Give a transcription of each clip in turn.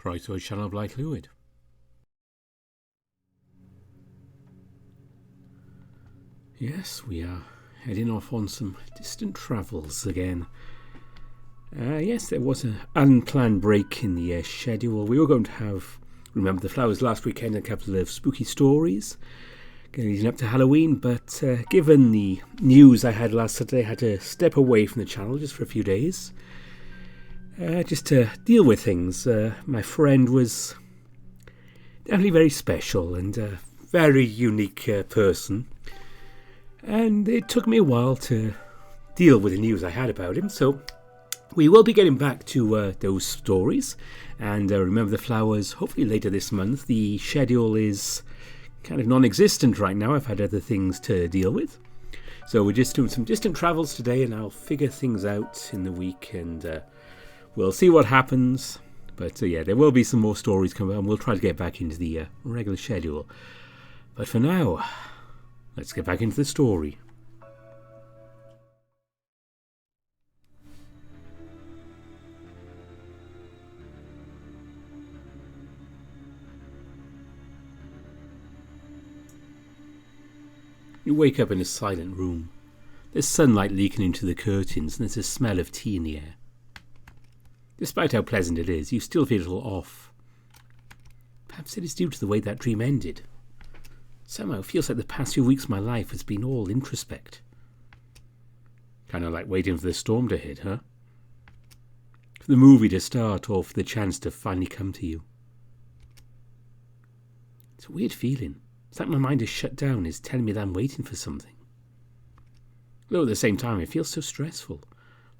Croeso Sianel Blaid Llwyd. Yes, we are heading off on some distant travels again. Yes, there was an unplanned break in the schedule. We were going to have Remember the Flowers last weekend, a couple of spooky stories leading up to Halloween, but given the news I had last Saturday, I had to step away from the channel just for a few days. Just to deal with things. My friend was definitely very special and a very unique person. And it took me a while to deal with the news I had about him. So we will be getting back to those stories. And Remember the Flowers, hopefully later this month. The schedule is kind of non-existent right now. I've had other things to deal with. So we're just doing some distant travels today, and I'll figure things out in the week, and we'll see what happens. But yeah, there will be some more stories coming, and we'll try to get back into the regular schedule. But for now, let's get back into the story. You wake up in a silent room. There's sunlight leaking into the curtains, and there's a smell of tea in the air. Despite how pleasant it is, you still feel a little off. Perhaps it is due to the way that dream ended. Somehow it feels like the past few weeks of my life has been all introspect. Kind of like waiting for the storm to hit, huh? For the movie to start, or for the chance to finally come to you. It's a weird feeling. It's like my mind is shut down, is telling me that I'm waiting for something. Though at the same time it feels so stressful,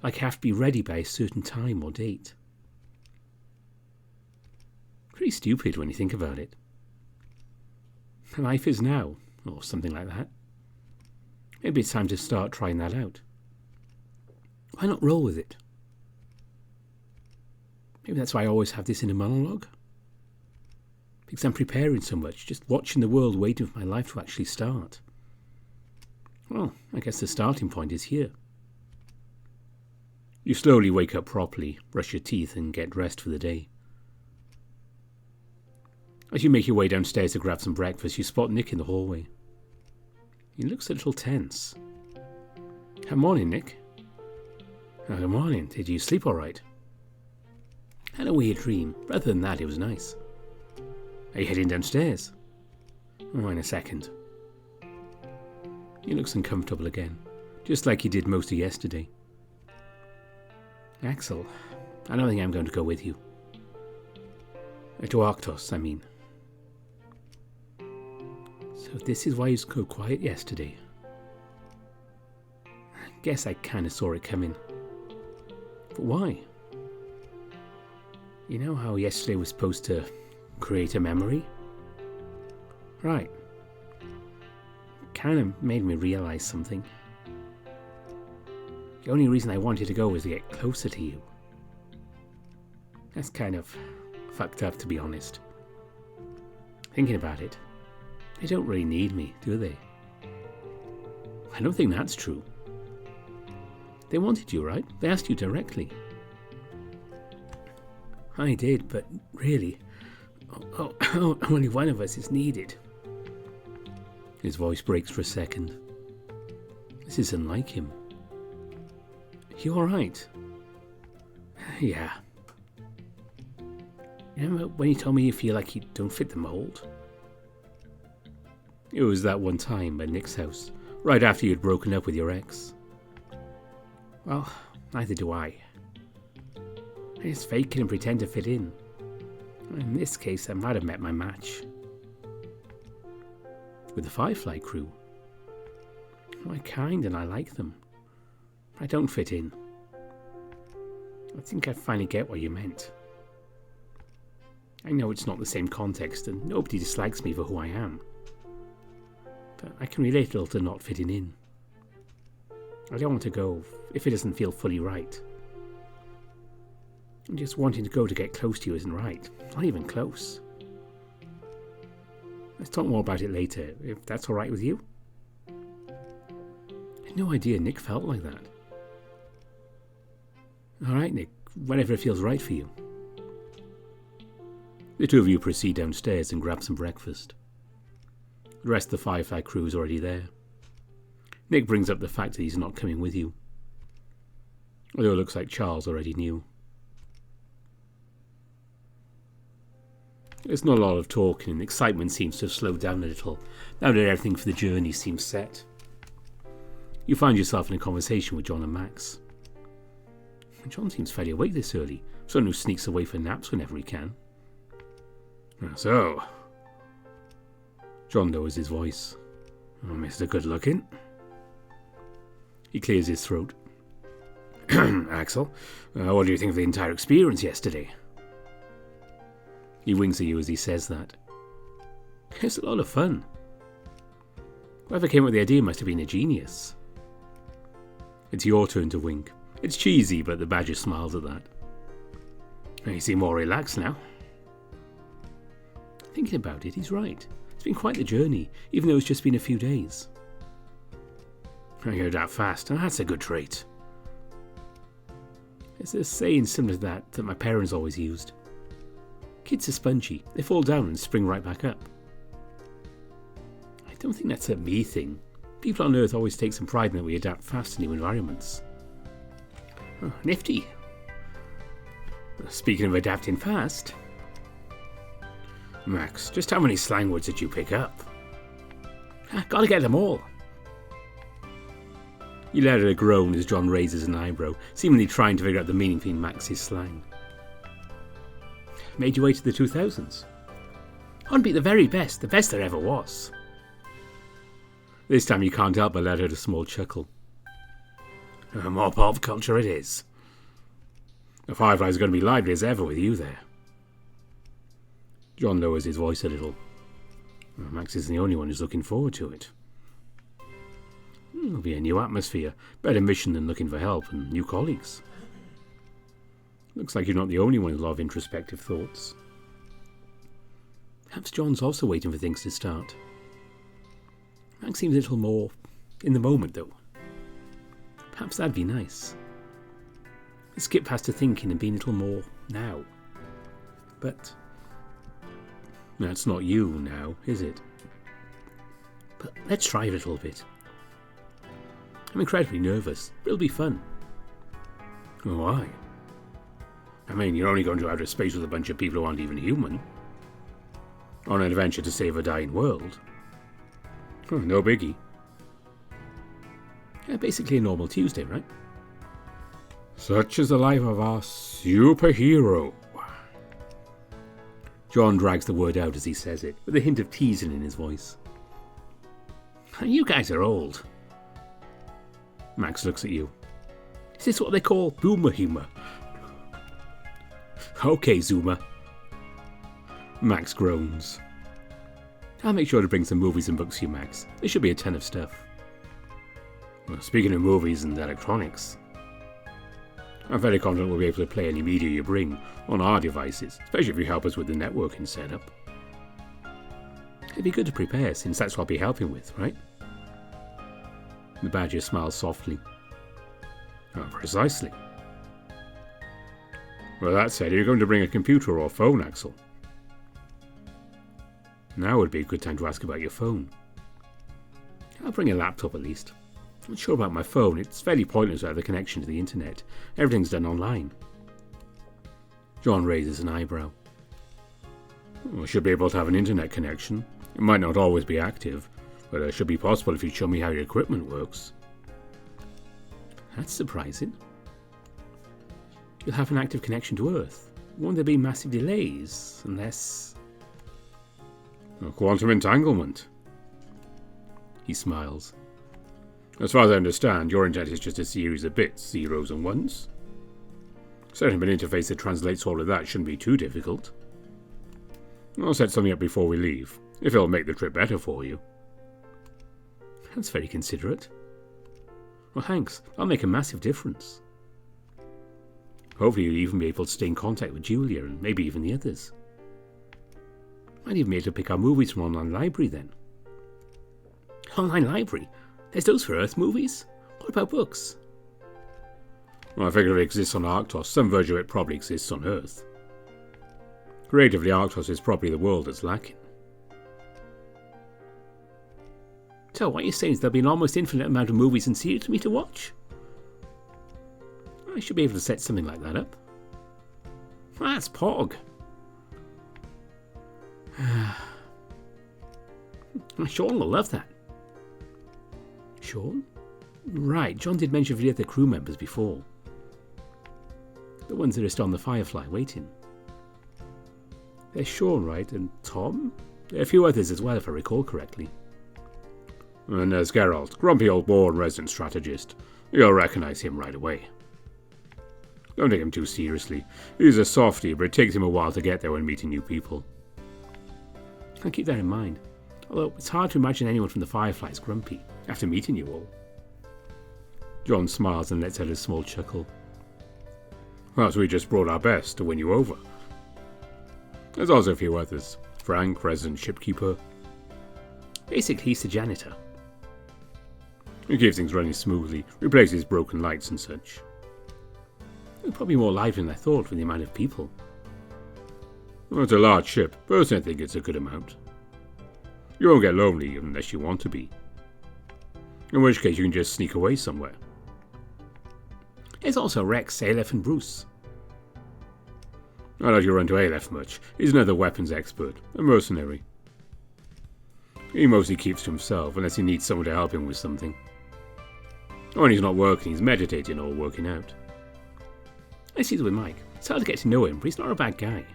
like I have to be ready by a certain time or date. Pretty stupid when you think about it. Life is now, or something like that. Maybe it's time to start trying that out. Why not roll with it? Maybe that's why I always have this inner monologue. Because I'm preparing so much, just watching the world, waiting for my life to actually start. Well, I guess the starting point is here. You slowly wake up properly, brush your teeth, and get dressed for the day. As you make your way downstairs to grab some breakfast, you spot Nick in the hallway. He looks a little tense. Good morning, Nick. Oh, good morning. Did you sleep all right? I had a weird dream. Other than that, it was nice. Are you heading downstairs? Oh, in a second. He looks uncomfortable again, just like he did most of yesterday. Axel, I don't think I'm going to go with you. To Arctos, I mean. So this is why you was so quiet yesterday. I guess I kind of saw it coming. But why? You know how yesterday was supposed to create a memory? Right. Kind of made me realize something. The only reason I wanted to go was to get closer to you. That's kind of fucked up, to be honest. Thinking about it, they don't really need me, do they? I don't think that's true. They wanted you, right? They asked you directly. I did, but really, only one of us is needed. His voice breaks for a second. This isn't like him. You alright? Yeah. Remember when you told me you feel like you don't fit the mold? It was that one time at Nick's house, right after you'd broken up with your ex. Well, neither do I. I just fake it and pretend to fit in. In this case, I might have met my match. With the Firefly crew. My kind, and I like them. I don't fit in. I think I finally get what you meant. I know it's not the same context, and nobody dislikes me for who I am. But I can relate a little to not fitting in. I don't want to go if it doesn't feel fully right. And just wanting to go to get close to you isn't right. Not even close. Let's talk more about it later, if that's alright with you. I had no idea Nick felt like that. Alright, Nick, whenever it feels right for you. The two of you proceed downstairs and grab some breakfast. The rest of the Firefly crew is already there. Nick brings up the fact that he's not coming with you, although it looks like Charles already knew. There's not a lot of talking, and excitement seems to have slowed down a little now that everything for the journey seems set. You find yourself in a conversation with John and Max. John seems fairly awake this early, someone who sneaks away for naps whenever he can. So, John lowers his voice. Mr. Good-looking. He clears his throat. Axel, what do you think of the entire experience yesterday? He winks at you as he says that. It's a lot of fun. Whoever came up with the idea must have been a genius. It's your turn to wink. It's cheesy, but the Badger smiles at that. You seem more relaxed now. Thinking about it, he's right. It's been quite the journey, even though it's just been a few days. You're that fast, and that's a good trait. There's a saying similar to that my parents always used. Kids are spongy. They fall down and spring right back up. I don't think that's a me thing. People on Earth always take some pride in that we adapt fast to new environments. Oh, nifty. Speaking of adapting fast... Max, just how many slang words did you pick up? Gotta get them all. You let out a groan as John raises an eyebrow, seemingly trying to figure out the meaning between Max's slang. Made your way to the 2000s. I'd be the very best, the best there ever was. This time you can't help but let out a small chuckle. More pop culture it is. The Firefly's going to be lively as ever with you there. John lowers his voice a little. Max isn't the only one who's looking forward to it. It'll be a new atmosphere, better mission than looking for help, and new colleagues. Looks like you're not the only one with a lot of introspective thoughts. Perhaps John's also waiting for things to start. Max seems a little more in the moment, though. Perhaps that'd be nice. Skip past to thinking and being a little more now. But that's not you now, is it? But let's try a little bit. I'm incredibly nervous, but it'll be fun. Why? I mean, you're only going to outer space with a bunch of people who aren't even human. On an adventure to save a dying world. No biggie. Basically a normal Tuesday, right? Such is the life of our superhero. John drags the word out as he says it, with a hint of teasing in his voice. You guys are old. Max looks at you. Is this what they call boomer humor? Okay, Zoomer. Max groans. I'll make sure to bring some movies and books for you, Max. There should be a ton of stuff. Well, speaking of movies and electronics, I'm very confident we'll be able to play any media you bring on our devices, especially if you help us with the networking setup. It'd be good to prepare, since that's what I'll be helping with, right? The Badger smiles softly. Oh, precisely. Well, that said, are you going to bring a computer or phone, Axel? Now would be a good time to ask about your phone. I'll bring a laptop at least. I'm not sure about my phone. It's fairly pointless without the connection to the internet. Everything's done online. John raises an eyebrow. I should be able to have an internet connection. It might not always be active, but it should be possible if you show me how your equipment works. That's surprising. You'll have an active connection to Earth. Won't there be massive delays, unless... Quantum entanglement. He smiles. As far as I understand, your internet is just a series of bits, zeros and ones. Setting up an interface that translates all of that shouldn't be too difficult. I'll set something up before we leave, if it'll make the trip better for you. That's very considerate. Well, thanks. That'll make a massive difference. Hopefully you'll even be able to stay in contact with Julia and maybe even the others. Might even be able to pick our movies from online library then. Online library? There's those for Earth movies? What about books? Well, I figure if it exists on Arctos, some version of it probably exists on Earth. Creatively, Arctos is probably the world that's lacking. So what you're saying is there'll be an almost infinite amount of movies and series for me to watch? I should be able to set something like that up. That's Pog. Sean will love that. Sean? Right, John did mention the other crew members before. The ones that are still on the Firefly waiting. There's Sean, right, and Tom? There are a few others as well, if I recall correctly. And there's Geralt, grumpy old born resident strategist. You'll recognise him right away. Don't take him too seriously. He's a softie, but it takes him a while to get there when meeting new people. I'll keep that in mind. Although it's hard to imagine anyone from the Fireflies grumpy after meeting you all. John smiles and lets out a small chuckle. Perhaps we just brought our best to win you over. There's also a few others. Frank, resident shipkeeper. Basically, he's the janitor. He keeps things running smoothly, replaces broken lights and such. It's probably more lively than I thought for the amount of people. Well, it's a large ship. Personally, I think it's a good amount. You won't get lonely unless you want to be. In which case, you can just sneak away somewhere. There's also Rex, Aleph and Bruce. I doubt you run to Aleph much. He's another weapons expert, a mercenary. He mostly keeps to himself unless he needs someone to help him with something. When he's not working, he's meditating or working out. I see it with Mike. It's hard to get to know him, but he's not a bad guy.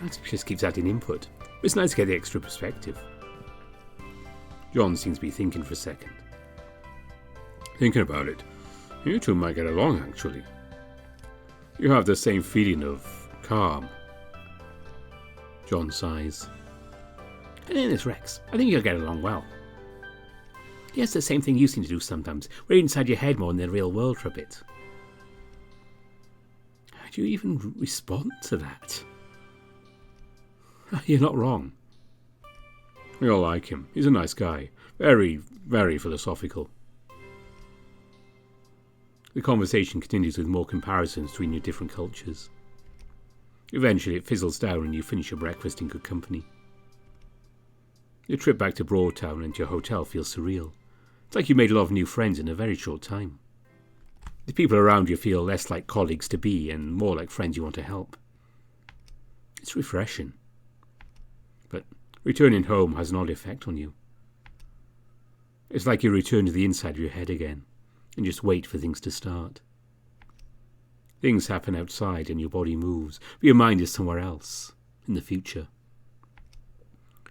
Max just keeps adding input. It's nice to get the extra perspective. John seems to be thinking for a second. Thinking about it, you two might get along, actually. You have the same feeling of calm. John sighs. And then there's Rex. I think you'll get along well. He has the same thing you seem to do sometimes. We're inside your head more in the real world for a bit. How do you even respond to that? You're not wrong. You'll like him. He's a nice guy. Very, very philosophical. The conversation continues with more comparisons between your different cultures. Eventually it fizzles down and you finish your breakfast in good company. Your trip back to Broadtown and your hotel feels surreal. It's like you made a lot of new friends in a very short time. The people around you feel less like colleagues to be and more like friends you want to help. It's refreshing. But returning home has an odd effect on you. It's like you return to the inside of your head again and just wait for things to start. Things happen outside and your body moves, but your mind is somewhere else, in the future.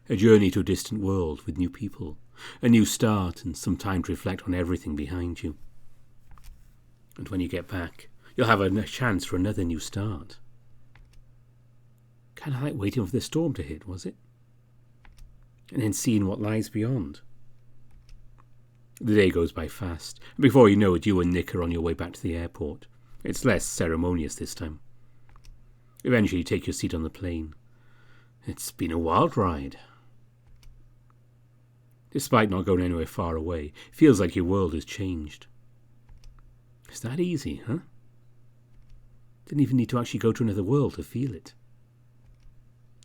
A journey to a distant world with new people, a new start and some time to reflect on everything behind you. And when you get back, you'll have a chance for another new start. Kind of like waiting for the storm to hit, was it? And then seeing what lies beyond. The day goes by fast, and before you know it, you and Nick are on your way back to the airport. It's less ceremonious this time. Eventually you take your seat on the plane. It's been a wild ride. Despite not going anywhere far away, it feels like your world has changed. It's that easy, huh? Didn't even need to actually go to another world to feel it.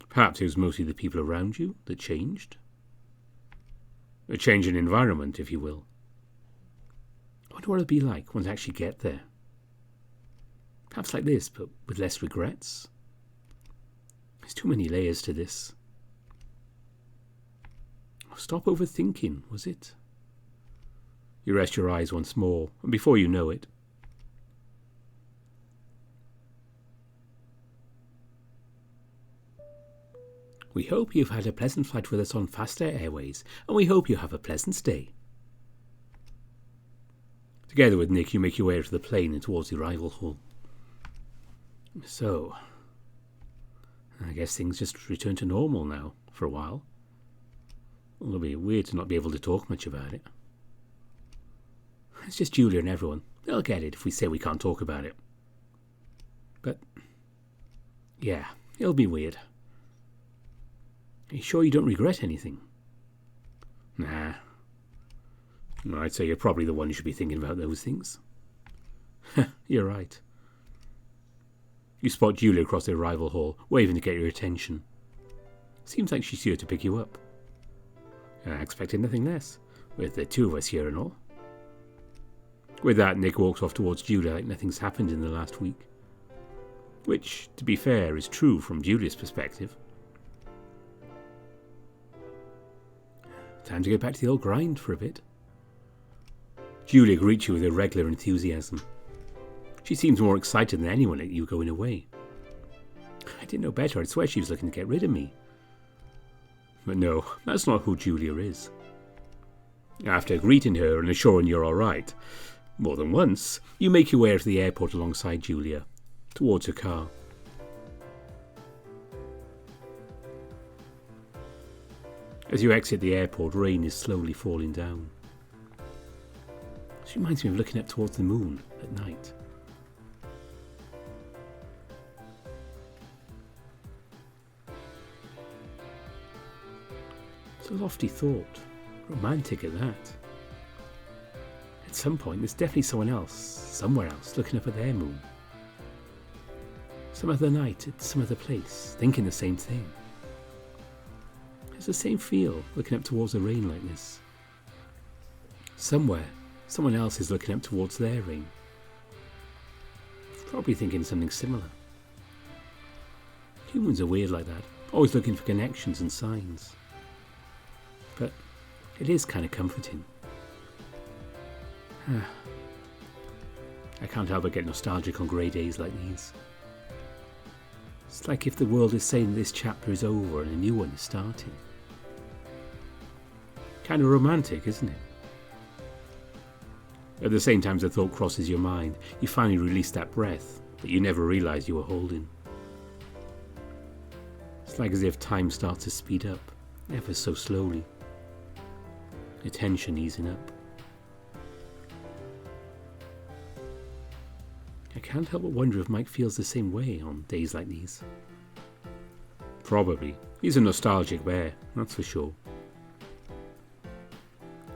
Perhaps it was mostly the people around you that changed. A change in environment, if you will. I wonder what it'll be like once I actually get there. Perhaps like this, but with less regrets. There's too many layers to this. Stop overthinking, was it? You rest your eyes once more, and before you know it, we hope you've had a pleasant flight with us on Fast Air Airways, and we hope you have a pleasant stay. Together with Nick, you make your way out of the plane and towards the arrival hall. So, I guess things just return to normal now, for a while. It'll be weird to not be able to talk much about it. It's just Julia and everyone. They'll get it if we say we can't talk about it. But, yeah, it'll be weird. Are you sure you don't regret anything? Nah. I'd say you're probably the one who should be thinking about those things. You're right. You spot Julia across the arrival hall, waving to get your attention. Seems like she's here to pick you up. I expected nothing less, with the two of us here and all. With that, Nick walks off towards Julia like nothing's happened in the last week. Which, to be fair, is true from Julia's perspective. Time to get back to the old grind for a bit. Julia greets you with irregular enthusiasm. She seems more excited than anyone at you going away. I didn't know better. I'd swear she was looking to get rid of me. But no, that's not who Julia is. After greeting her and assuring you're alright, more than once, you make your way out to the airport alongside Julia, towards her car. As you exit the airport, rain is slowly falling down. This reminds me of looking up towards the moon at night. It's a lofty thought, romantic at that. At some point, there's definitely someone else, somewhere else, looking up at their moon. Some other night, at some other place, thinking the same thing. It's the same feel, looking up towards the rain like this. Somewhere, someone else is looking up towards their rain. Probably thinking something similar. Humans are weird like that, always looking for connections and signs. But it is kind of comforting. I can't help but get nostalgic on grey days like these. It's like if the world is saying this chapter is over and a new one is starting. Kind of romantic, isn't it? At the same time as the thought crosses your mind, you finally release that breath that you never realised you were holding. It's like as if time starts to speed up, ever so slowly. The tension easing up. I can't help but wonder if Mike feels the same way on days like these. Probably. He's a nostalgic bear, that's for sure.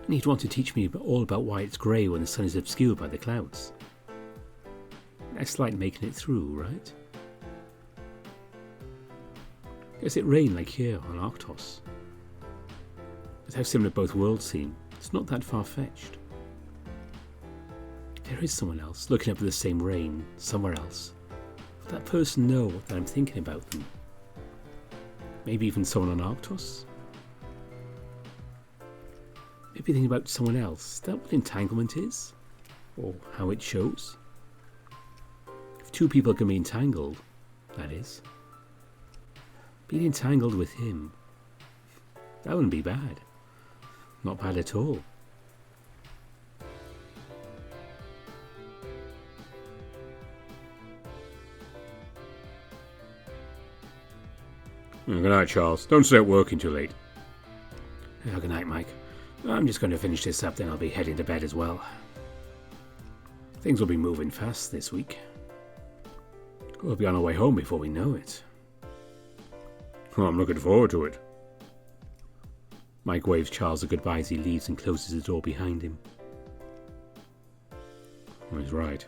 And he'd want to teach me all about why it's grey when the sun is obscured by the clouds. That's like making it through, right? Does it rain like here on Arctos? With how similar both worlds seem, it's not that far-fetched. There is someone else looking up at the same rain, somewhere else. Would that person know that I'm thinking about them? Maybe even someone on Arctos? Maybe thinking about someone else. Is that what entanglement is? Or how it shows? If two people can be entangled, that is. Being entangled with him, that wouldn't be bad. Not bad at all. Good night, Charles. Don't stay at working too late. Good night, Mike. I'm just going to finish this up, then I'll be heading to bed as well. Things will be moving fast this week. We'll be on our way home before we know it. Well, I'm looking forward to it. Mike waves Charles a goodbye as he leaves and closes the door behind him. Well, he's right.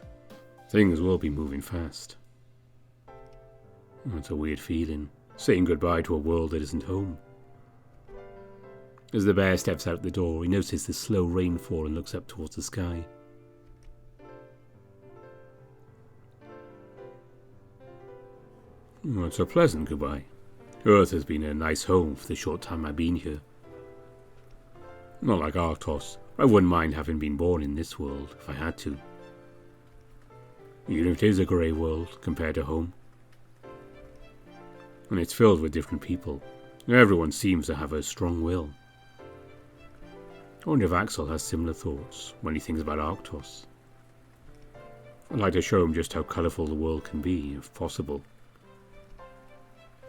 Things will be moving fast. It's a weird feeling, saying goodbye to a world that isn't home. As the bear steps out the door, he notices the slow rainfall and looks up towards the sky. It's a pleasant goodbye. Earth has been a nice home for the short time I've been here. Not like Arctos. I wouldn't mind having been born in this world if I had to. Even if it is a grey world compared to home. And it's filled with different people. Everyone seems to have a strong will. I wonder if Axel has similar thoughts when he thinks about Arctos. I'd like to show him just how colourful the world can be, if possible.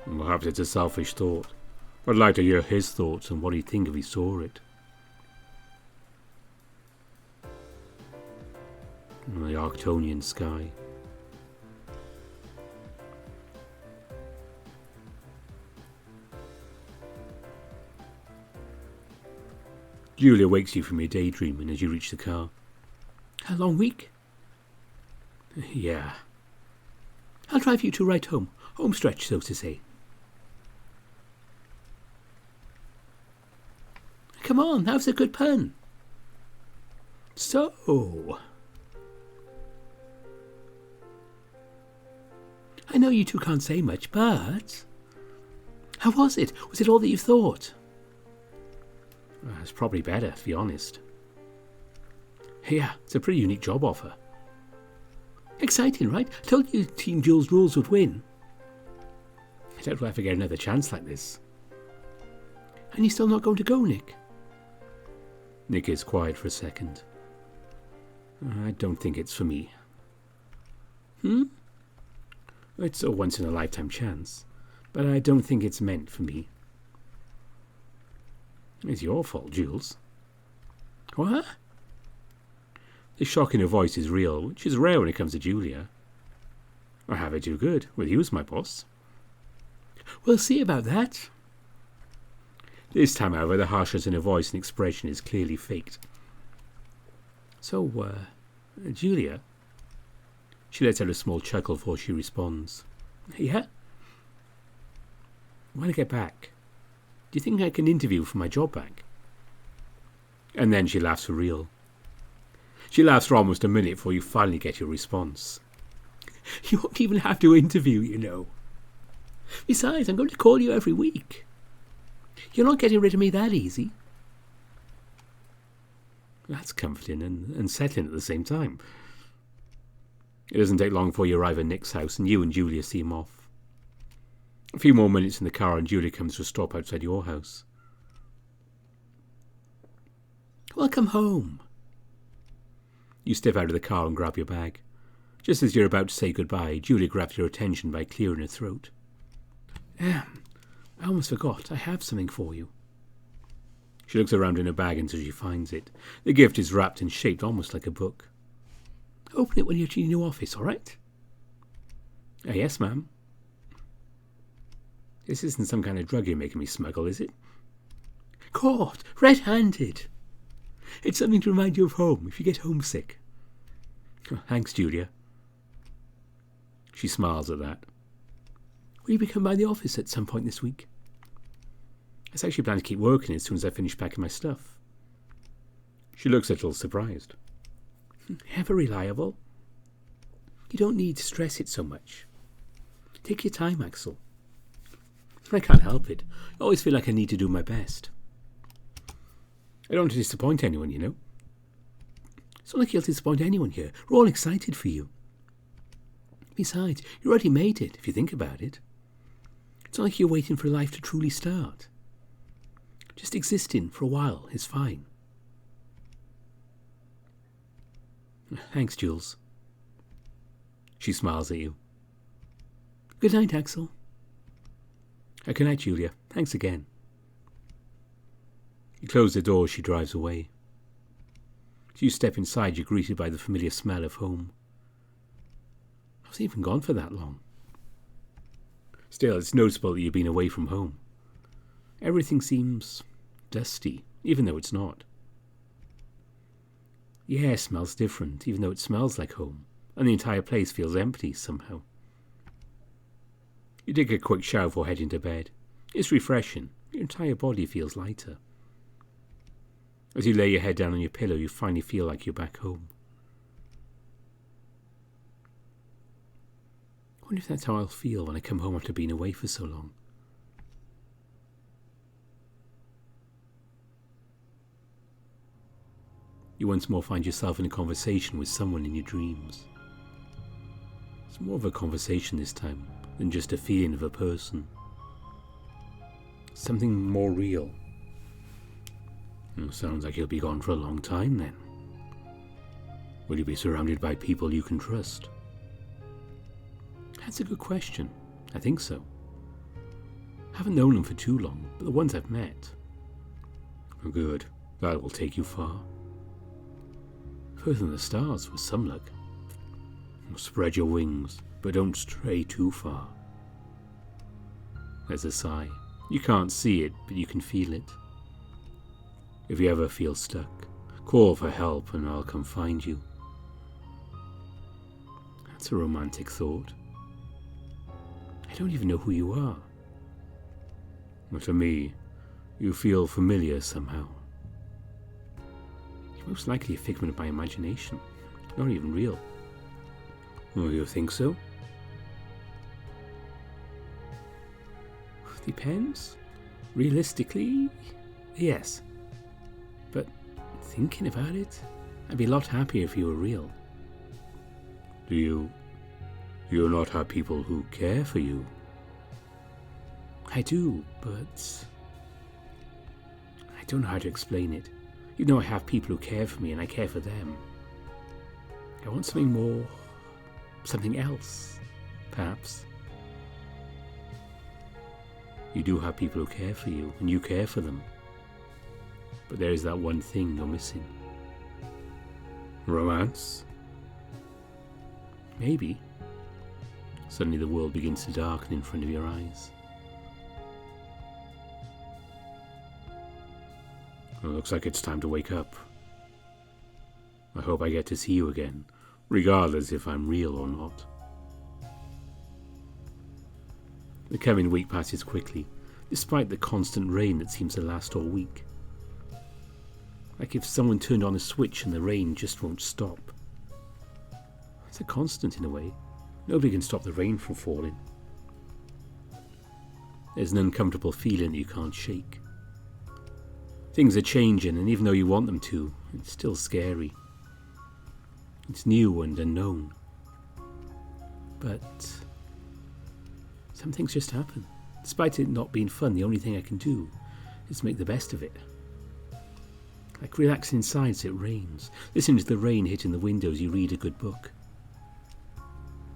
And perhaps it's a selfish thought, but I'd like to hear his thoughts on what he'd think if he saw it. And the Arctonian sky. Julia wakes you from your daydreaming as you reach the car. A long week? Yeah. I'll drive you to right home. Home stretch, so to say. Come on, that was a good pun. So, I know you two can't say much, but how was it? Was it all that you thought? It's probably better, to be honest. Yeah, it's a pretty unique job offer. Exciting, right? I told you Team Jules Rules would win. I doubt we'll ever get another chance like this. And you're still not going to go, Nick? Nick is quiet for a second. I don't think it's for me. It's a once-in-a-lifetime chance, but I don't think it's meant for me. It's your fault, Jules. What? The shock in her voice is real, which is rare when it comes to Julia. I have it too good with you as my boss. We'll see about that. This time, however, the harshness in her voice and expression is clearly faked. So, Julia? She lets out a small chuckle before she responds. Yeah? When I get back, do you think I can interview for my job back? And then she laughs for real. She laughs for almost a minute before you finally get your response. You won't even have to interview, you know. Besides, I'm going to call you every week. You're not getting rid of me that easy. That's comforting and unsettling at the same time. It doesn't take long before you arrive at Nick's house and you and Julia see him off. A few more minutes in the car and Julia comes to a stop outside your house. Welcome home. You step out of the car and grab your bag. Just as you're about to say goodbye, Julia grabs your attention by clearing her throat. I almost forgot. I have something for you. She looks around in her bag until she finds it. The gift is wrapped and shaped almost like a book. Open it when you're in your new office, all right? Yes, ma'am. This isn't some kind of drug you're making me smuggle, is it? Caught, red-handed. It's something to remind you of home if you get homesick. Oh, thanks, Julia. She smiles at that. Will you be coming by the office at some point this week? I actually plan to keep working as soon as I finish packing my stuff. She looks a little surprised. Ever reliable? You don't need to stress it so much. Take your time, Axel. I can't help it. I always feel like I need to do my best. I don't want to disappoint anyone, you know. It's not like you'll disappoint anyone here. We're all excited for you. Besides, you already made it, if you think about it. It's not like you're waiting for life to truly start. Just existing for a while is fine. Thanks, Jules. She smiles at you. Good night, Axel. Good night, Julia. Thanks again. You close the door as she drives away. As you step inside, you're greeted by the familiar smell of home. I wasn't even gone for that long. Still, it's noticeable that you've been away from home. Everything seems dusty, even though it's not. Yeah, it smells different, even though it smells like home, and the entire place feels empty somehow. You take a quick shower before heading to bed. It's refreshing. Your entire body feels lighter. As you lay your head down on your pillow, you finally feel like you're back home. I wonder if that's how I'll feel when I come home after being away for so long. You once more find yourself in a conversation with someone in your dreams. It's more of a conversation this time than just a feeling of a person. Something more real. Sounds like you'll be gone for a long time then. Will you be surrounded by people you can trust? That's a good question. I think so. I haven't known them for too long, but the ones I've met. Good. That will take you far. Further than the stars with some luck. Spread your wings, but don't stray too far. There's a sigh. You can't see it, but you can feel it. If you ever feel stuck, call for help and I'll come find you. That's a romantic thought. I don't even know who you are. Well, to me, you feel familiar somehow. You're most likely a figment of my imagination. Not even real. Oh, you think so? Depends. Realistically, yes. But thinking about it, I'd be a lot happier if you were real. Do you not have people who care for you? I do, but I don't know how to explain it. You know, I have people who care for me and I care for them. I want something more, something else, perhaps. You do have people who care for you, and you care for them. But there is that one thing you're missing. Romance? Maybe. Suddenly the world begins to darken in front of your eyes. Well, looks like it's time to wake up. I hope I get to see you again, regardless if I'm real or not. The coming week passes quickly, despite the constant rain that seems to last all week. Like if someone turned on a switch and the rain just won't stop. It's a constant in a way. Nobody can stop the rain from falling. There's an uncomfortable feeling that you can't shake. Things are changing, and even though you want them to, it's still scary. It's new and unknown. But some things just happen. Despite it not being fun, the only thing I can do is make the best of it. Like relaxing inside as it rains. Listening to the rain hitting the windows, you read a good book.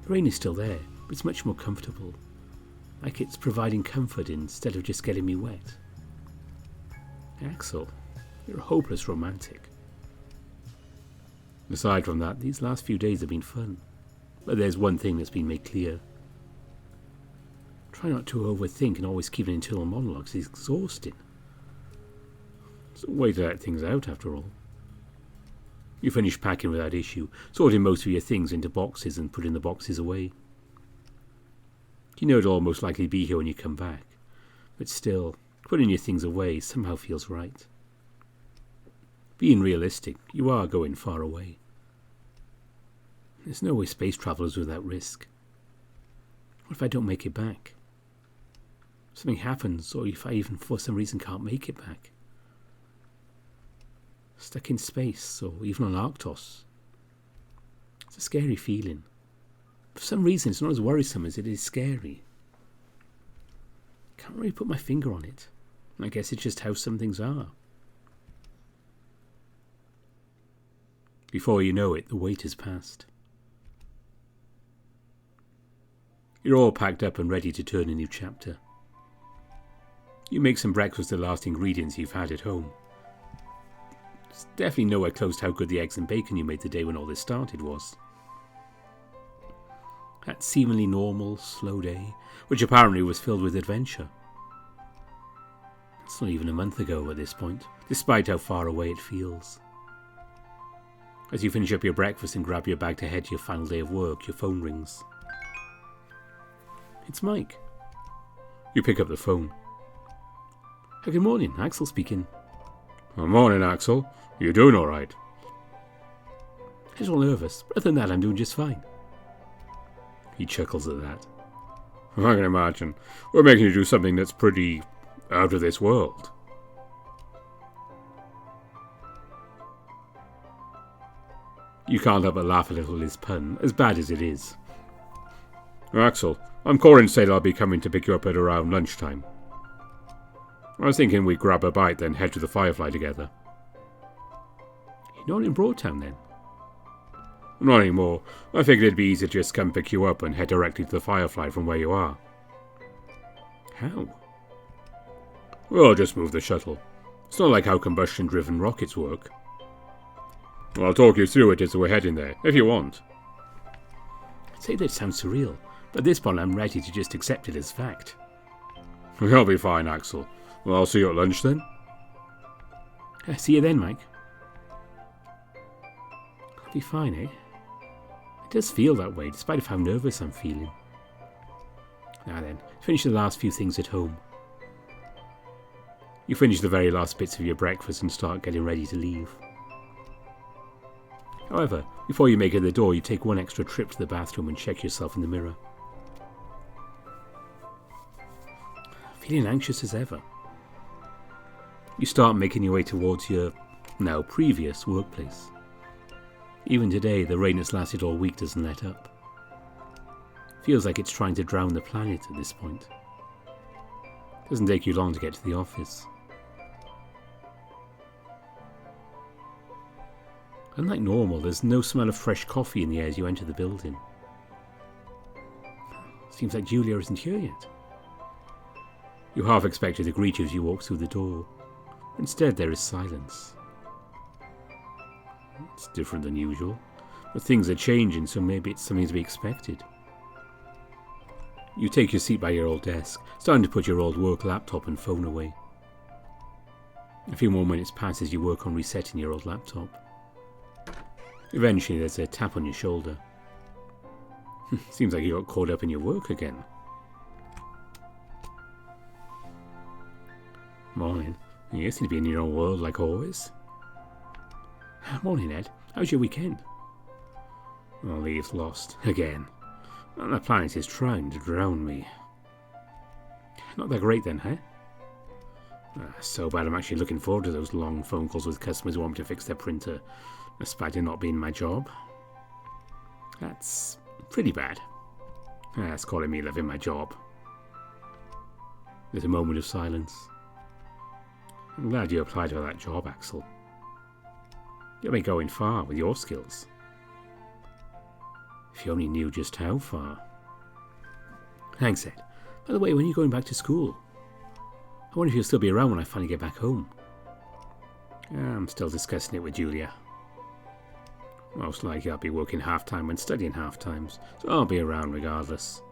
The rain is still there, but it's much more comfortable. Like it's providing comfort instead of just getting me wet. Axel, you're a hopeless romantic. Aside from that, these last few days have been fun. But there's one thing that's been made clear. Try not to overthink and always keep an internal monologue. It's exhausting. It's a way to let things out, after all. You finish packing without issue, sorting most of your things into boxes and putting the boxes away. You know it'll most likely be here when you come back, but still, putting your things away somehow feels right. Being realistic, you are going far away. There's no way space travel is without risk. What if I don't make it back? Something happens, or if I even for some reason can't make it back. Stuck in space, or even on Arctos. It's a scary feeling. For some reason, it's not as worrisome as it is scary. Can't really put my finger on it. I guess it's just how some things are. Before you know it, the wait has passed. You're all packed up and ready to turn a new chapter. You make some breakfast with the last ingredients you've had at home. It's definitely nowhere close to how good the eggs and bacon you made the day when all this started was. That seemingly normal, slow day, which apparently was filled with adventure. It's not even a month ago at this point, despite how far away it feels. As you finish up your breakfast and grab your bag to head to your final day of work, your phone rings. It's Mike. You pick up the phone. Good morning, Axel speaking. Good morning, Axel. You doing all right? I was all nervous, but other than that, I'm doing just fine. He chuckles at that. I can imagine. We're making you do something that's pretty out of this world. You can't help but laugh a little at his pun, as bad as it is. Axel, I'm calling to say that I'll be coming to pick you up at around lunchtime. I was thinking we'd grab a bite, then head to the Firefly together. You're not in Broadtown, then? Not anymore. I figured it'd be easier to just come pick you up and head directly to the Firefly from where you are. How? Well, just move the shuttle. It's not like how combustion-driven rockets work. Well, I'll talk you through it as we're heading there, if you want. I'd say that sounds surreal, but at this point I'm ready to just accept it as fact. You'll be fine, Axel. Well, I'll see you at lunch then. See you then, Mike. I'll be fine, eh? It does feel that way, despite of how nervous I'm feeling. Now then, finish the last few things at home. You finish the very last bits of your breakfast and start getting ready to leave. However, before you make it to the door, you take one extra trip to the bathroom and check yourself in the mirror. Feeling anxious as ever. You start making your way towards your, now previous, workplace. Even today, the rain that's lasted all week doesn't let up. Feels like it's trying to drown the planet at this point. Doesn't take you long to get to the office. Unlike normal, there's no smell of fresh coffee in the air as you enter the building. Seems like Julia isn't here yet. You half expect her to greet you as you walk through the door. Instead, there is silence. It's different than usual, but things are changing, so maybe it's something to be expected. You take your seat by your old desk, starting to put your old work laptop and phone away. A few more minutes pass as you work on resetting your old laptop. Eventually, there's a tap on your shoulder. Seems like you got caught up in your work again. Morning. You seem to be in your own world like always. Morning, Ed. How's your weekend? Well, Eve's lost. Again. And the planet is trying to drown me. Not that great then, huh? So bad I'm actually looking forward to those long phone calls with customers who want me to fix their printer, despite it not being my job. That's pretty bad. That's calling me loving my job. There's a moment of silence. I'm glad you applied for that job, Axel. You'll be going far with your skills. If you only knew just how far. Thanks, Ed. By the way, when are you going back to school? I wonder if you'll still be around when I finally get back home. I'm still discussing it with Julia. Most likely I'll be working half-time and studying half-times, so I'll be around regardless.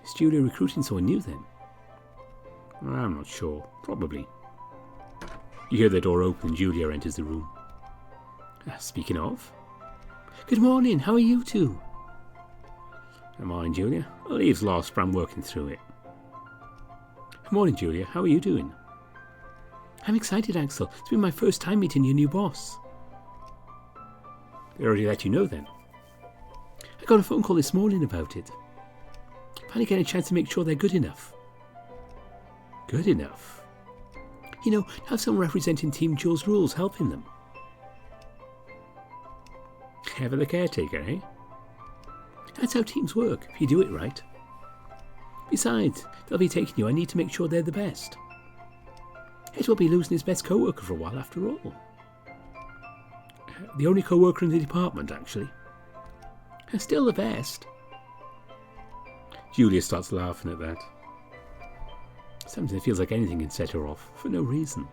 Is Julia recruiting someone new then? I'm not sure. Probably. You hear the door open and Julia enters the room. Speaking of. Good morning, how are you two? Good morning, Julia. Well, Eve's lost, but I'm working through it. Good morning, Julia. How are you doing? I'm excited, Axel. It's been my first time meeting your new boss. They already let you know then? I got a phone call this morning about it. Finally getting a chance to make sure they're good enough. Good enough? You know, to have someone representing Team Jules Rules helping them. Ever the caretaker, eh? That's how teams work, if you do it right. Besides, they'll be taking you. I need to make sure they're the best. Ed will be losing his best co-worker for a while after all. The only co-worker in the department, actually. Still the best. Julia starts laughing at that. Sometimes it feels like anything can set her off, for no reason.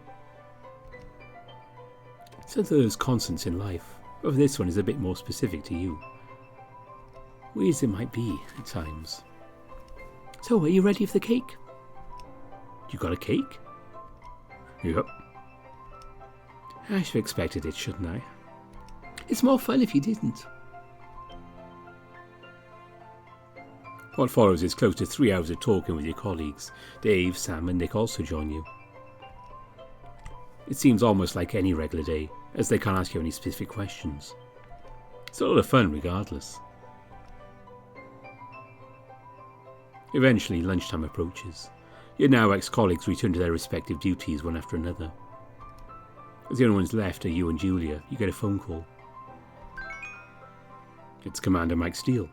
So there's constants in life, but this one is a bit more specific to you. Weird as it might be, at times. So, are you ready for the cake? You got a cake? Yep. I should have expected it, shouldn't I? It's more fun if you didn't. What follows is close to 3 hours of talking with your colleagues. Dave, Sam and Nick also join you. It seems almost like any regular day, as they can't ask you any specific questions. It's a lot of fun regardless. Eventually, lunchtime approaches. Your now ex-colleagues return to their respective duties one after another. As the only ones left are you and Julia, you get a phone call. It's Commander Mike Steele.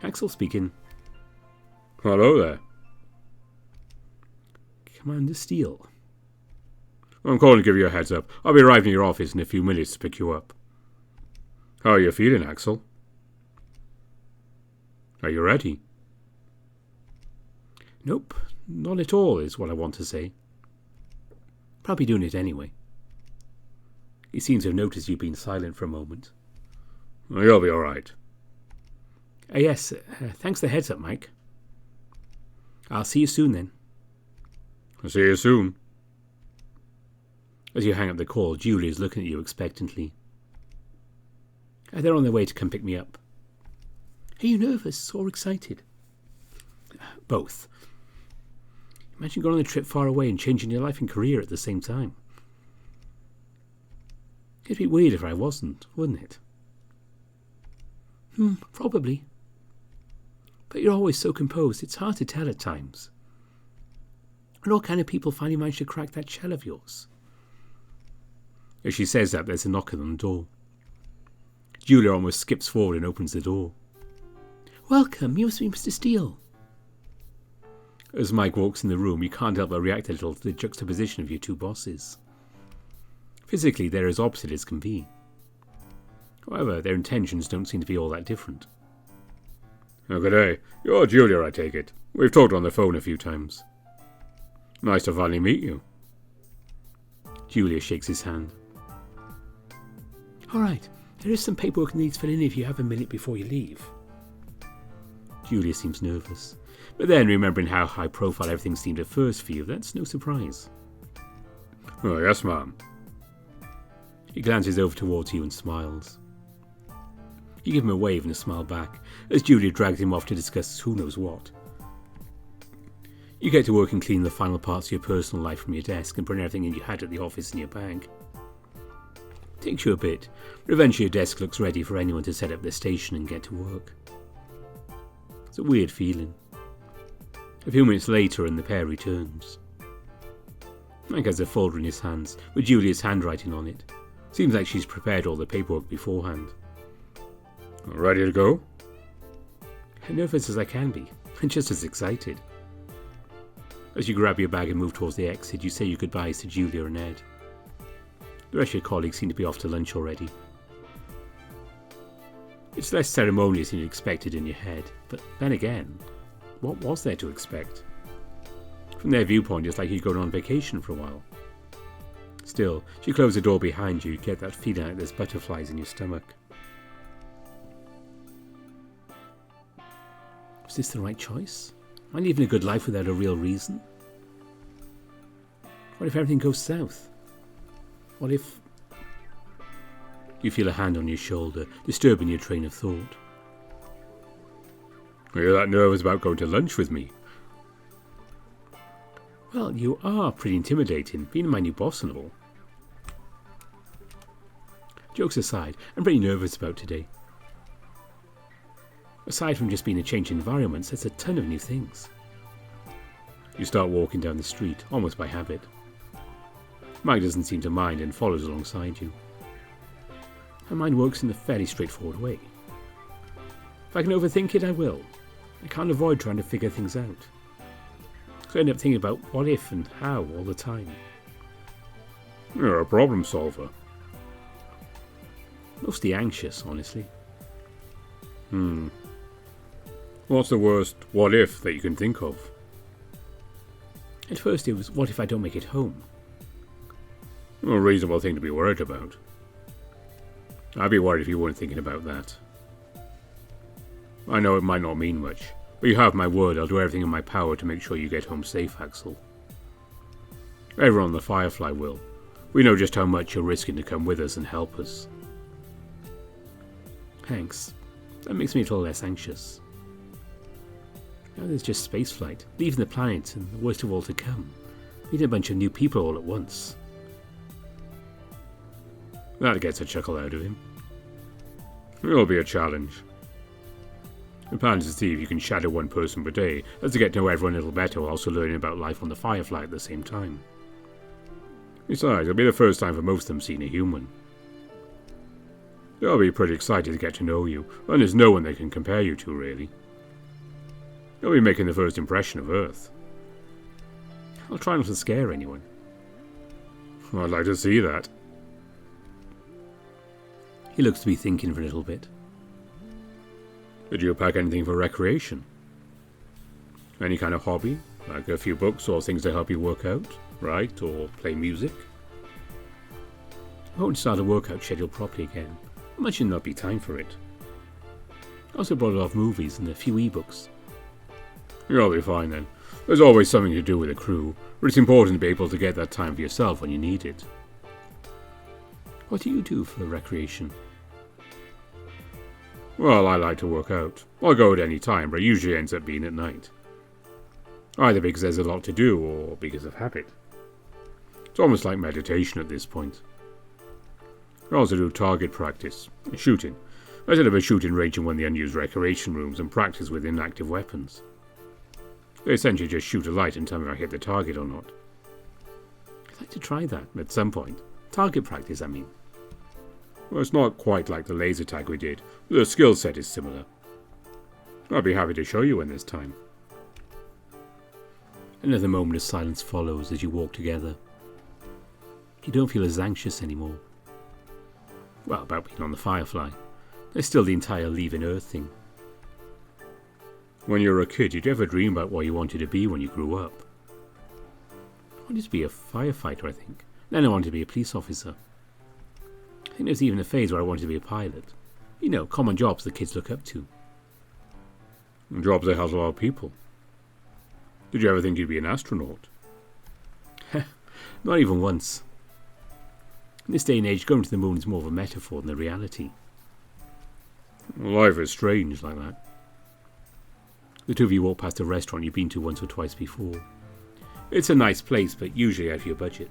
Axel speaking. Hello there. Commander Steele. I'm calling to give you a heads up. I'll be arriving in your office in a few minutes to pick you up. How are you feeling, Axel? Are you ready? Nope, not at all is what I want to say. Probably doing it anyway. He seems to have noticed you being silent for a moment. You'll be all right. Yes, thanks for the heads up, Mike. I'll see you soon then. I'll see you soon. As you hang up the call, Julie is looking at you expectantly. They're on their way to come pick me up. Are you nervous or excited? Both. Imagine going on a trip far away and changing your life and career at the same time. It'd be weird if I wasn't, wouldn't it? Probably. But you're always so composed, it's hard to tell at times. And what kind of people finally manage to crack that shell of yours? As she says that, there's a knock on the door. Julia almost skips forward and opens the door. Welcome, you must be Mr. Steele. As Mike walks in the room, you can't help but react a little to the juxtaposition of your two bosses. Physically, they're as opposite as can be. However, their intentions don't seem to be all that different. Oh, good day. You're Julia, I take it. We've talked on the phone a few times. Nice to finally meet you. Julia shakes his hand. All right, there is some paperwork needs filling in if you have a minute before you leave. Julia seems nervous, but then remembering how high profile everything seemed at first for you, that's no surprise. Oh, yes, ma'am. He glances over towards you and smiles. You give him a wave and a smile back, as Julia drags him off to discuss who knows what. You get to work and clean the final parts of your personal life from your desk and bring everything in you had at the office in your bag. It takes you a bit, but eventually your desk looks ready for anyone to set up their station and get to work. It's a weird feeling. A few minutes later and the pair returns. Mike has a folder in his hands, with Julia's handwriting on it. Seems like she's prepared all the paperwork beforehand. Ready to go? As nervous as I can be, and just as excited. As you grab your bag and move towards the exit, you say your goodbyes to Julia and Ed. The rest of your colleagues seem to be off to lunch already. It's less ceremonious than you expected in your head, but then again, what was there to expect? From their viewpoint, it's like you're going on vacation for a while. Still, as you close the door behind you, you get that feeling like there's butterflies in your stomach. Was this the right choice? Am I living a good life without a real reason? What if everything goes south? What if... You feel a hand on your shoulder, disturbing your train of thought. Are you that nervous about going to lunch with me? Well, you are pretty intimidating, being my new boss and all. Jokes aside, I'm pretty nervous about today. Aside from just being a change in environments, there's a ton of new things. You start walking down the street, almost by habit. Mike doesn't seem to mind and follows alongside you. My mind works in a fairly straightforward way. If I can overthink it, I will. I can't avoid trying to figure things out. So I end up thinking about what if and how all the time. You're a problem solver. Mostly anxious, honestly. What's the worst what if that you can think of? At first it was, what if I don't make it home? A reasonable thing to be worried about. I'd be worried if you weren't thinking about that. I know it might not mean much, but you have my word I'll do everything in my power to make sure you get home safe, Axel. Everyone on the Firefly will. We know just how much you're risking to come with us and help us. Thanks. That makes me a little less anxious. Now there's just spaceflight, leaving the planet, and the worst of all to come. Meeting a bunch of new people all at once. That gets a chuckle out of him. It'll be a challenge. The plan is to see if you can shadow one person per day, as to get to know everyone a little better while also learning about life on the Firefly at the same time. Besides, it'll be the first time for most of them seeing a human. They'll be pretty excited to get to know you, and there's no one they can compare you to, really. You'll be making the first impression of Earth. I'll try not to scare anyone. I'd like to see that. He looks to be thinking for a little bit. Did you pack anything for recreation? Any kind of hobby? Like a few books or things to help you work out, write, or play music? I won't start a workout schedule properly again. I imagine there'll be time for it. I also brought a lot of movies and a few ebooks. You'll be fine then. There's always something to do with a crew, but it's important to be able to get that time for yourself when you need it. What do you do for recreation? Well, I like to work out. I'll go at any time, but it usually ends up being at night. Either because there's a lot to do, or because of habit. It's almost like meditation at this point. I also do target practice, shooting. I set up a shooting range in one of the unused recreation rooms and practice with inactive weapons. They essentially just shoot a light and tell me if I hit the target or not. I'd like to try that at some point. Target practice, I mean. Well, it's not quite like the laser tag we did, but the skill set is similar. I'd be happy to show you when there's time. Another moment of silence follows as you walk together. You don't feel as anxious anymore. Well, about being on the Firefly. There's still the entire leaving Earth thing. When you were a kid, did you ever dream about what you wanted to be when you grew up? I wanted to be a firefighter, I think. Then I wanted to be a police officer. I think there was even a phase where I wanted to be a pilot. You know, common jobs the kids look up to. Jobs that help a lot of people. Did you ever think you'd be an astronaut? Not even once. In this day and age, going to the moon is more of a metaphor than a reality. Life is strange like that. The two of you walk past a restaurant you've been to once or twice before. It's a nice place, but usually out of your budget.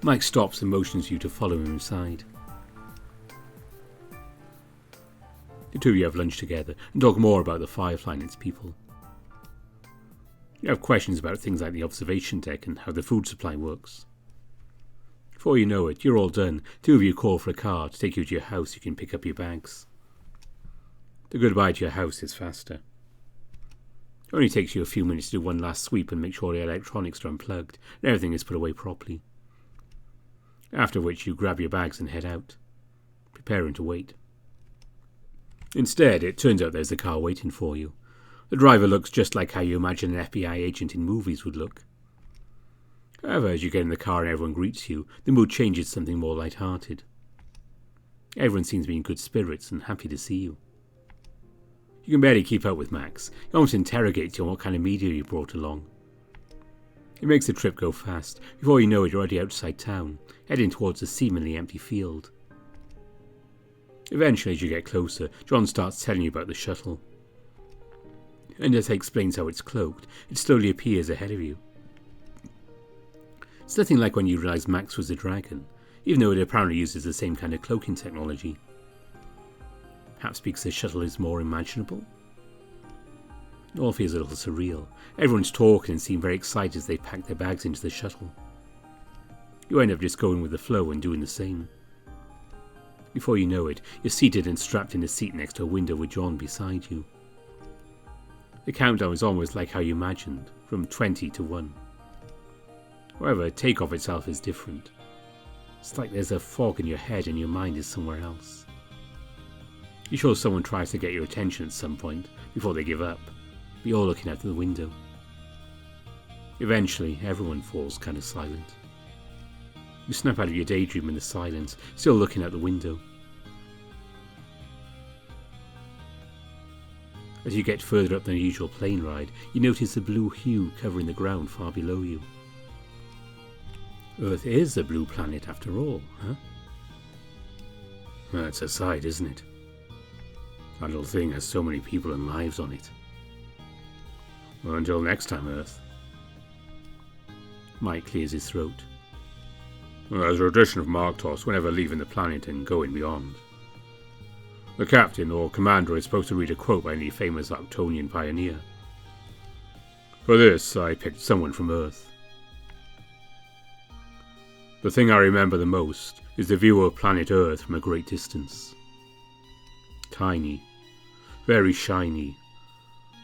Mike stops and motions you to follow him inside. The two of you have lunch together and talk more about the Firefly and its people. You have questions about things like the observation deck and how the food supply works. Before you know it, you're all done. Two of you call for a car to take you to your house so you can pick up your bags. The goodbye to your house is faster. It only takes you a few minutes to do one last sweep and make sure the electronics are unplugged and everything is put away properly. After which you grab your bags and head out, preparing to wait. Instead, it turns out there's a car waiting for you. The driver looks just like how you imagine an FBI agent in movies would look. However, as you get in the car and everyone greets you, the mood changes to something more light-hearted. Everyone seems to be in good spirits and happy to see you. You can barely keep up with Max. He almost interrogates you on what kind of media you brought along. It makes the trip go fast. Before you know it, you're already outside town, heading towards a seemingly empty field. Eventually, as you get closer, John starts telling you about the shuttle. And as he explains how it's cloaked, it slowly appears ahead of you. It's nothing like when you realised Max was a dragon, even though it apparently uses the same kind of cloaking technology. Perhaps because the shuttle is more imaginable? It all feels a little surreal. Everyone's talking and seem very excited as they pack their bags into the shuttle. You end up just going with the flow and doing the same. Before you know it, you're seated and strapped in a seat next to a window with John beside you. The countdown is almost like how you imagined, from 20 to 1. However, takeoff itself is different. It's like there's a fog in your head and your mind is somewhere else. You're sure someone tries to get your attention at some point, before they give up, but you're looking out the window. Eventually, everyone falls kind of silent. You snap out of your daydream in the silence, still looking out the window. As you get further up than the usual plane ride, you notice a blue hue covering the ground far below you. Earth is a blue planet after all, huh? That's a sight, isn't it? That little thing has so many people and lives on it. Well, until next time, Earth. Mike clears his throat. Well, there's a tradition of Marktos whenever leaving the planet and going beyond. The captain or commander is supposed to read a quote by any famous Octonian pioneer. For this, I picked someone from Earth. The thing I remember the most is the view of planet Earth from a great distance. Tiny, very shiny,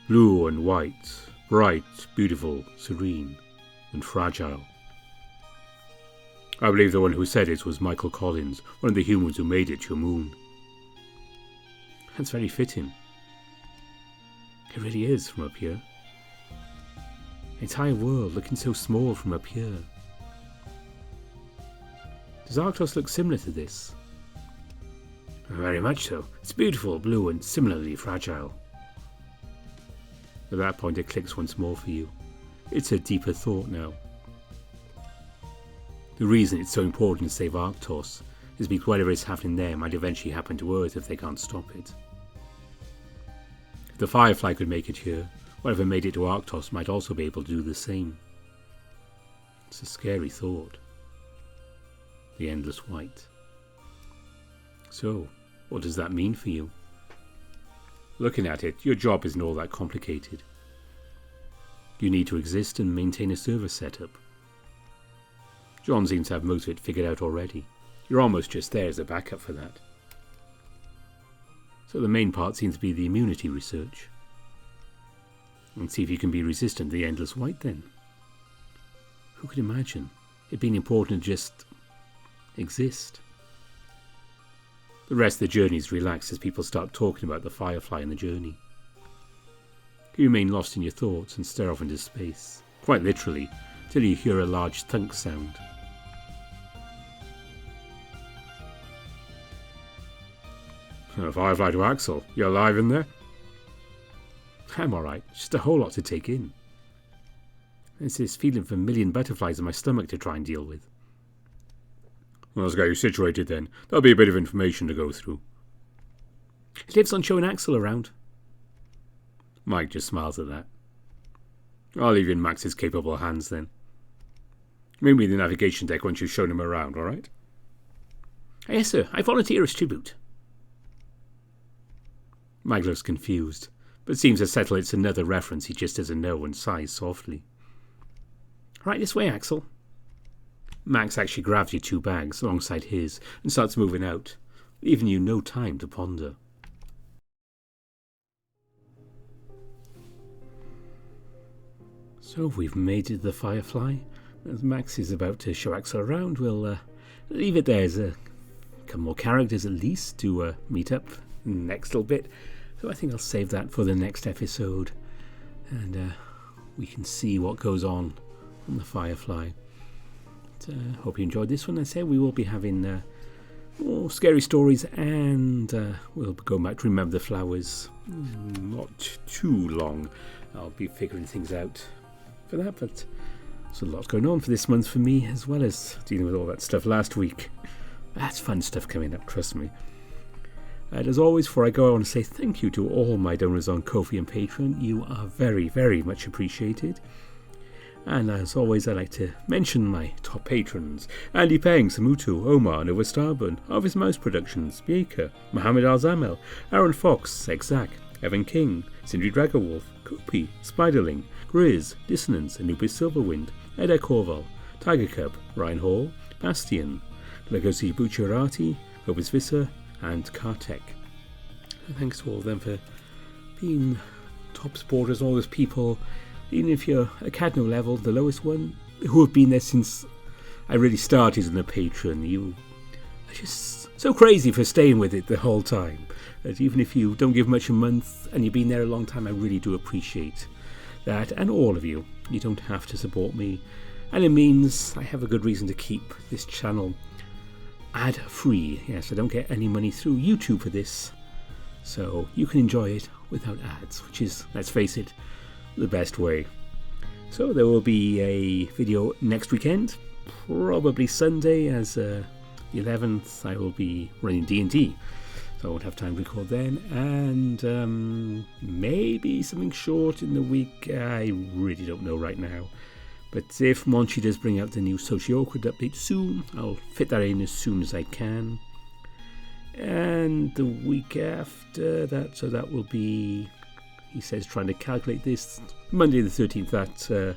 blue and white, bright, beautiful, serene, and fragile. I believe the one who said it was Michael Collins, one of the humans who made it to your moon. That's very fitting. It really is from up here. The entire world looking so small from up here. Does Arctos look similar to this? Very much so. It's beautiful, blue, and similarly fragile. At that point it clicks once more for you. It's a deeper thought now. The reason it's so important to save Arctos It's because whatever is happening there might eventually happen to Earth if they can't stop it. If the Firefly could make it here, whatever made it to Arctos might also be able to do the same. It's a scary thought. The Endless White. So, what does that mean for you? Looking at it, your job isn't all that complicated. You need to exist and maintain a server setup. John seems to have most of it figured out already. You're almost just there as a backup for that. So the main part seems to be the immunity research. And see if you can be resistant to the Endless White then. Who could imagine it being important to just exist? The rest of the journey is relaxed as people start talking about the Firefly and the journey. You remain lost in your thoughts and stare off into space, quite literally, till you hear a large thunk sound. Firefly to Axel, you alive in there? I'm alright, just a whole lot to take in. There's this feeling of a million butterflies in my stomach to try and deal with. Well, let's get you situated then. There'll be a bit of information to go through. It lives on showing Axel around. Mike just smiles at that. I'll leave you in Max's capable hands then. Meet me in the navigation deck once you've shown him around, alright? Yes, sir. I volunteer as tribute. Mike looks confused, but seems to settle it's another reference he just doesn't know and sighs softly. Right this way, Axel. Max actually grabs your 2 bags alongside his and starts moving out, leaving you no time to ponder. So we've made it to the Firefly. As Max is about to show Axel around, we'll leave it there. There's a couple more characters at least to meet up in the next little bit. So I think I'll save that for the next episode. And we can see what goes on the Firefly. But, hope you enjoyed this one. I say we will be having more scary stories, and we'll be going back to Remember the Flowers. Not too long. I'll be figuring things out for that, but there's a lot going on for this month for me, as well as dealing with all that stuff last week. That's fun stuff coming up, trust me. And as always, before I go, I want to say thank you to all my donors on Ko-fi and Patreon. You are very, very much appreciated. And as always, I'd like to mention my top patrons: Andy Peng, Samutu, Omar, Nova Starburn, Harvest Mouse Productions, Bieka, Mohammed Al-Zamel, Aaron Fox, Exact, Evan King, Sindri Dragowolf, Kopi, Spiderling, Grizz, Dissonance, Anubis Silverwind, Eda Korval, Tiger Cub, Ryan Hall, Bastion, Legacy Bucciarati, Hobus Visser, and Kartek. Thanks to all of them for being top supporters, all those people, even if you're a Cadno level, the lowest one, who have been there since I really started on the Patreon. You are just so crazy for staying with it the whole time. That even if you don't give much a month and you've been there a long time, I really do appreciate that. And all of you, you don't have to support me. And it means I have a good reason to keep this channel ad-free. Yes, I don't get any money through YouTube for this. So you can enjoy it without ads, which is, let's face it, the best way. So there will be a video next weekend, probably Sunday, as the 11th. I will be running D&D, so I won't have time to record then. And maybe something short in the week. I really don't know right now. But if Monchi does bring out the new Social Awkward update soon, I'll fit that in as soon as I can. And the week after that, so that will be, he says, trying to calculate this, Monday the 13th, that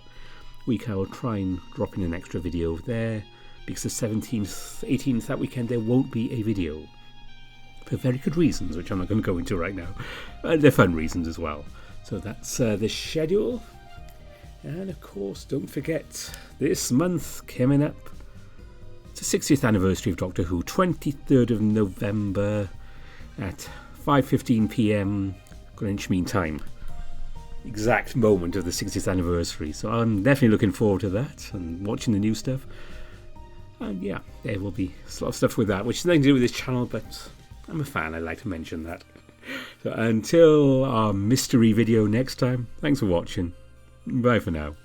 week I will try and drop in an extra video there, because the 17th, 18th, that weekend there won't be a video. For very good reasons, which I'm not going to go into right now. They're fun reasons as well. So that's the schedule. And of course, don't forget, this month coming up, it's the 60th anniversary of Doctor Who, 23rd of November at 5:15 p.m. Greenwich Mean Time. Exact moment of the 60th anniversary. So I'm definitely looking forward to that and watching the new stuff. And yeah, there will be a lot of stuff with that, which has nothing to do with this channel, but I'm a fan, I like to mention that. So until our mystery video next time, thanks for watching. Bye for now.